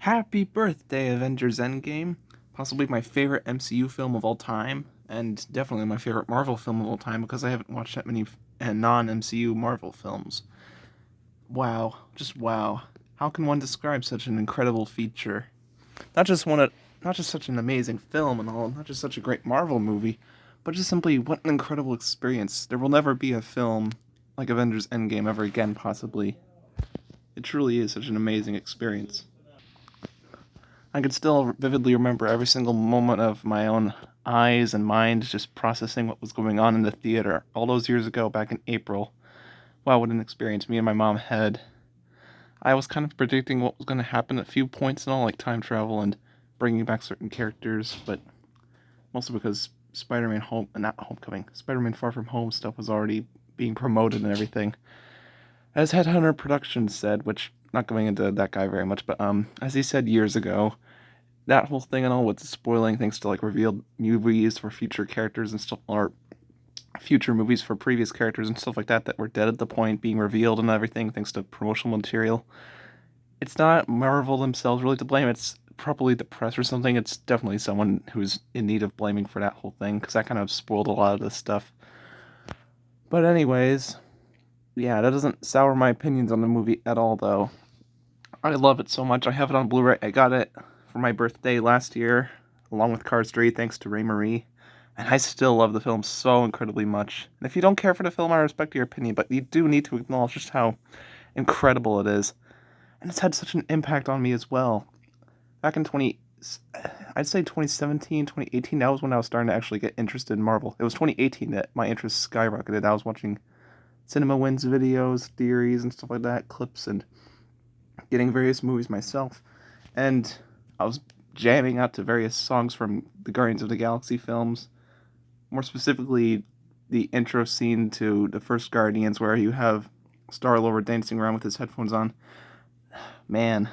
Happy birthday, Avengers Endgame. Possibly my favorite MCU film of all time, and definitely my favorite Marvel film of all time because I haven't watched that many non-MCU Marvel films. Wow, just wow. How can one describe such an incredible feature? Not just one, not just such an amazing film and all, not just such a great Marvel movie, but just simply what an incredible experience. There will never be a film like Avengers Endgame ever again, possibly. It truly is such an amazing experience. I can still vividly remember every single moment of my own eyes and mind just processing what was going on in the theater all those years ago back in April. Wow, what an experience me and my mom had. I was kind of predicting what was going to happen at a few points and all, like time travel and bringing back certain characters, but mostly because Spider-Man Home, not Homecoming, Spider-Man Far From Home stuff was already being promoted and everything. As Headhunter Productions said, which, not going into that guy very much, but as he said years ago, that whole thing and all with spoiling things to like revealed movies for future characters and stuff, or future movies for previous characters and stuff like that that were dead at the point being revealed and everything thanks to promotional material. It's not Marvel themselves really to blame. It's probably the press or something. It's definitely someone who's in need of blaming for that whole thing because that kind of spoiled a lot of this stuff. But anyways, yeah, that doesn't sour my opinions on the movie at all, though. I love it so much. I have it on Blu-ray. I got it for my birthday last year, along with Cars 3, thanks to Ray Marie. And I still love the film so incredibly much. And if you don't care for the film, I respect your opinion, but you do need to acknowledge just how incredible it is. And it's had such an impact on me as well. Back in I'd say 2017, 2018, that was when I was starting to actually get interested in Marvel. It was 2018 that my interest skyrocketed. I was watching Cinema Wins videos, theories, and stuff like that, clips, and getting various movies myself. And I was jamming out to various songs from the Guardians of the Galaxy films. More specifically, the intro scene to the first Guardians, where you have Star-Lord dancing around with his headphones on. Man,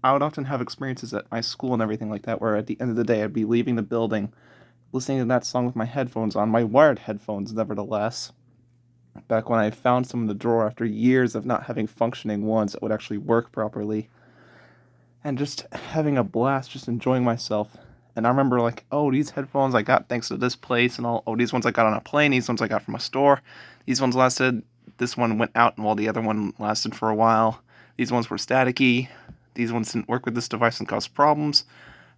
I would often have experiences at my school and everything like that, where at the end of the day, I'd be leaving the building, listening to that song with my headphones on, my wired headphones, nevertheless. Back when I found some in the drawer after years of not having functioning ones that would actually work properly. And just having a blast, just enjoying myself. And I remember like, oh, these headphones I got thanks to this place and all. Oh, these ones I got on a plane. These ones I got from a store. These ones lasted. This one went out, while the other one lasted for a while. These ones were staticky. These ones didn't work with this device and caused problems.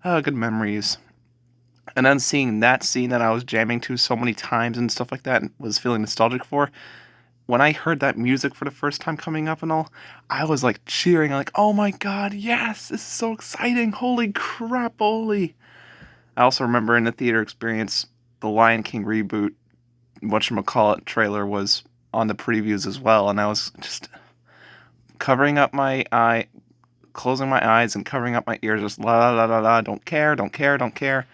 Good memories. And then seeing that scene that I was jamming to so many times and stuff like that and was feeling nostalgic for, when I heard that music for the first time coming up and all, I was like cheering, like, oh my god, yes, this is so exciting, holy crap, holy. I also remember in the theater experience, the Lion King reboot, whatchamacallit trailer was on the previews as well, and I was just covering up my eye, closing my eyes and covering up my ears, just la la la la, don't care, don't care, don't care,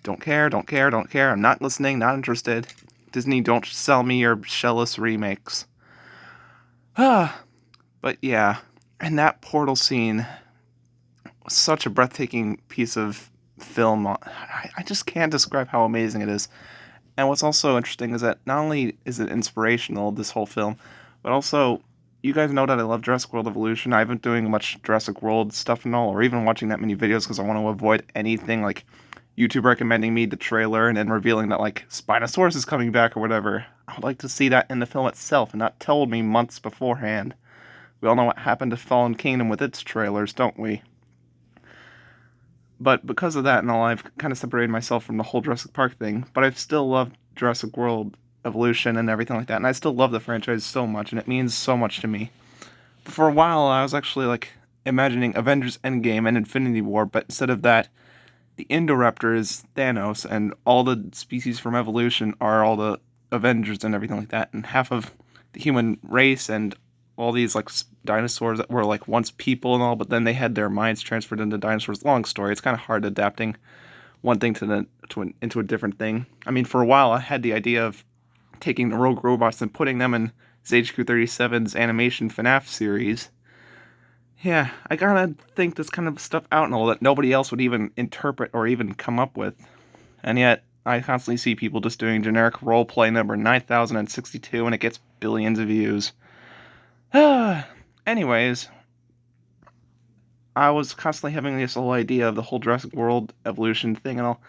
don't care, don't care, don't care, I'm not listening, not interested. Disney, don't sell me your shellless remakes. But yeah, and that portal scene was such a breathtaking piece of film. I just can't describe how amazing it is. And what's also interesting is that not only is it inspirational, this whole film, but also, you guys know that I love Jurassic World Evolution. I haven't doing much Jurassic World stuff and all, or even watching that many videos because I want to avoid anything like YouTube recommending me the trailer and then revealing that like Spinosaurus is coming back or whatever. I would like to see that in the film itself and not told me months beforehand. We all know what happened to Fallen Kingdom with its trailers, don't we? But because of that and all, I've kind of separated myself from the whole Jurassic Park thing. But I've still loved Jurassic World Evolution and everything like that. And I still love the franchise so much, and it means so much to me. But for a while, I was actually like imagining Avengers Endgame and Infinity War, but instead of that, the Indoraptor is Thanos, and all the species from evolution are all the Avengers and everything like that. And half of the human race and all these like dinosaurs that were like once people and all, but then they had their minds transferred into dinosaurs. Long story. It's kind of hard adapting one thing into a different thing. I mean, for a while, I had the idea of taking the Rogue Robots and putting them in HQ-37's animation FNAF series. Yeah, I gotta think this kind of stuff out and all that nobody else would even interpret or even come up with. And yet, I constantly see people just doing generic roleplay number 9062 and it gets billions of views. Anyways, I was constantly having this whole idea of the whole Jurassic World evolution thing and all,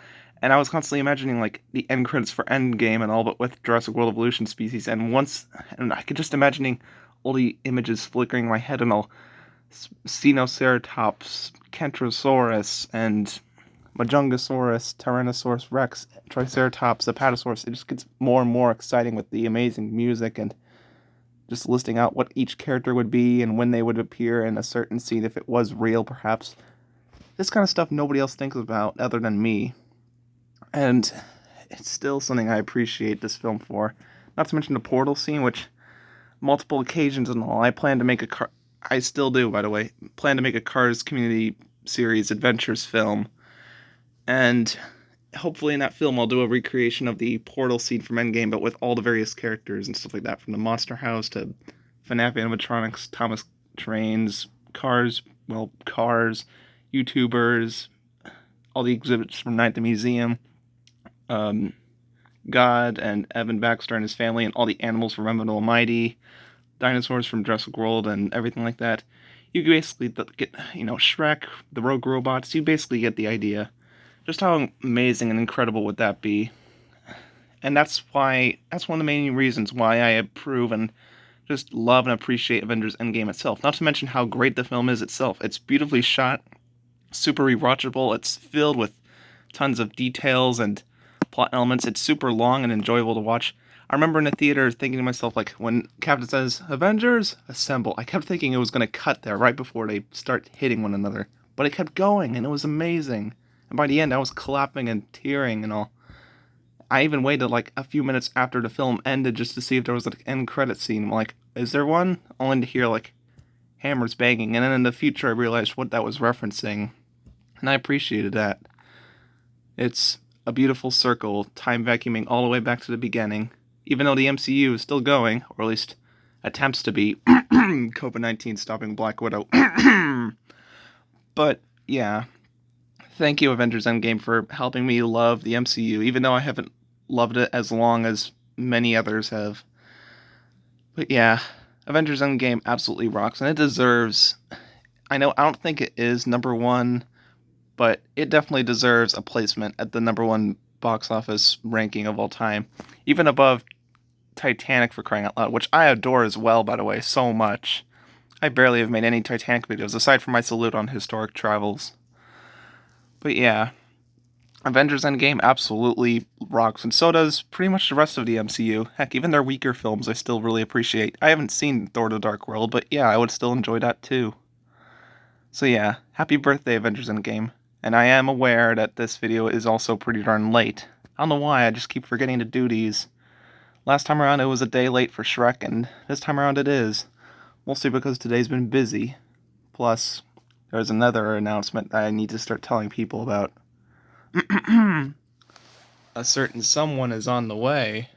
and I was constantly imagining like the end credits for Endgame and all, but with Jurassic World evolution species. And I could just imagining all the images flickering in my head and all, Sinoceratops, Kentrosaurus, and Majungasaurus, Tyrannosaurus Rex, Triceratops, Apatosaurus. It just gets more and more exciting with the amazing music and just listing out what each character would be and when they would appear in a certain scene if it was real, perhaps. This kind of stuff nobody else thinks about other than me. And it's still something I appreciate this film for. Not to mention the portal scene, which multiple occasions and all, I plan to make a car. I still do, by the way. Plan to make a Cars Community Series Adventures film, and hopefully in that film I'll do a recreation of the portal scene from Endgame, but with all the various characters and stuff like that, from the Monster House to FNAF animatronics, Thomas Trains, Cars, YouTubers, all the exhibits from Night at the Museum, um, God and Evan Baxter and his family, and all the animals from Evan Almighty, dinosaurs from Jurassic World, and everything like that. You basically get, Shrek, the Rogue Robots. You basically get the idea. Just how amazing and incredible would that be? And that's one of the main reasons why I approve and just love and appreciate Avengers Endgame itself. Not to mention how great the film is itself. It's beautifully shot, super rewatchable. It's filled with tons of details and plot elements. It's super long and enjoyable to watch. I remember in the theater thinking to myself, like, when Captain says, "Avengers, assemble," I kept thinking it was going to cut there right before they start hitting one another. But it kept going, and it was amazing. And by the end, I was clapping and tearing and all. I even waited, like, a few minutes after the film ended just to see if there was, like, an end credit scene. I'm like, is there one? Only to hear, like, hammers banging. And then in the future, I realized what that was referencing. And I appreciated that. It's a beautiful circle, time vacuuming all the way back to the beginning. Even though the MCU is still going, or at least attempts to be, COVID-19 stopping Black Widow. But, yeah. Thank you, Avengers Endgame, for helping me love the MCU, even though I haven't loved it as long as many others have. But yeah, Avengers Endgame absolutely rocks, and it deserves... I don't think it is number one, but it definitely deserves a placement at the number one box office ranking of all time. Even above Titanic, for crying out loud, which I adore as well, by the way, so much. I barely have made any Titanic videos, aside from my salute on historic travels. But yeah, Avengers Endgame absolutely rocks, and so does pretty much the rest of the MCU. Heck, even their weaker films I still really appreciate. I haven't seen Thor: The Dark World, but yeah, I would still enjoy that too. So yeah, happy birthday, Avengers Endgame. And I am aware that this video is also pretty darn late. I don't know why, I just keep forgetting to do these. Last time around it was a day late for Shrek, and this time around it is. Mostly because today's been busy. Plus, there's another announcement that I need to start telling people about. A certain someone is on the way.